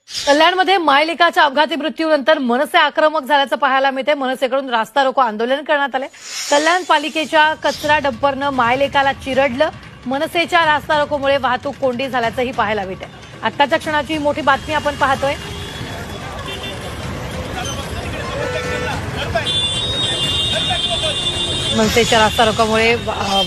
कल्याणमध्ये मायलेकाच्या अपघाती मृत्यूनंतर मनसे आक्रमक झाल्याचं पाहायला मिळते। मनसेकडून रास्ता रोको आंदोलन करण्यात आले। कल्याण पालिकेच्या कचरा डंपरनं मायलेकाला चिरडलं। मनसेच्या रास्ता रोकोमुळे वाहतूक कोंडी झाल्याचंही पाहायला मिळते। आत्ताच्या क्षणाची मोठी बातमी आपण पाहतोय। मनसेच्या रास्ता रोकोमुळे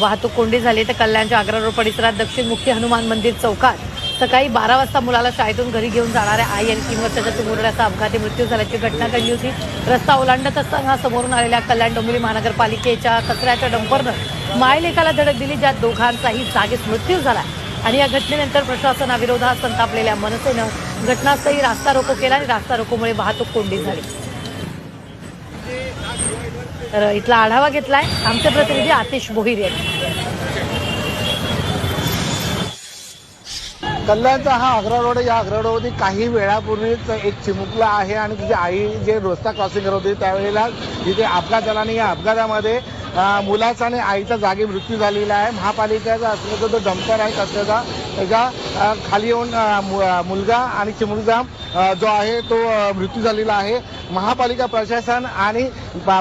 वाहतूक कोंडी झाली। तर कल्याणच्या आग्रा रोड परिसरात दक्षिण मुख्य हनुमान मंदिर चौकात सकाळी 12 वाजता मुलाला शाळेतून घरी घेऊन जाणाऱ्या आई आणि 3 वर्षाच्या चिमुरड्याचा अपघाती मृत्यू झाल्याची घटना घडली होती। रस्ता ओलांडत असताना समोरून आलेल्या कल्याण डोंबिवली महानगरपालिकेच्या कचऱ्याच्या डंपरनं मायलेकाला धडक दिली, ज्यात दोघांचाही जागीच मृत्यू झाला। आणि या घटनेनंतर प्रशासनाविरोधात संतापलेल्या मनसेनं घटनास्थळी रास्ता रोको केला आणि रास्ता रोकोमुळे वाहतूक कोंडी झाली। तर इथला आढावा घेतलाय आमचे प्रतिनिधी आतिश बोहीर यांनी। कल्याणचा हा आग्रा रोड आहे। या आग्रा रोडवरती काही वेळापूर्वीच एक चिमुकला आहे आणि तिची आई जे रस्ता क्रॉसिंग करत होती त्यावेळेला जिथे अपघात झाला आणि या अपघातामध्ये मुलाचा आणि आईचा जागी मृत्यू झालेला आहे। महापालिकेचा असलेला जो डंपर आहे कचऱ्याचा, त्याच्या खाली येऊन मुलगा आणि चिमुकला जो आहे तो मृत्यू झालेला आहे। महापालिका प्रशासन आणि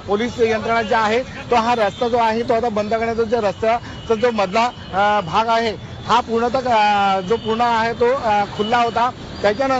पोलीस यंत्रणा जे आहे तो हा रस्ता जो आहे तो आता बंद करण्याचा, जो रस्त्याचा जो मधला भाग आहे हा पूर्णतः जो पूर्ण आहे तो खुला होता। त्याच्यानंतर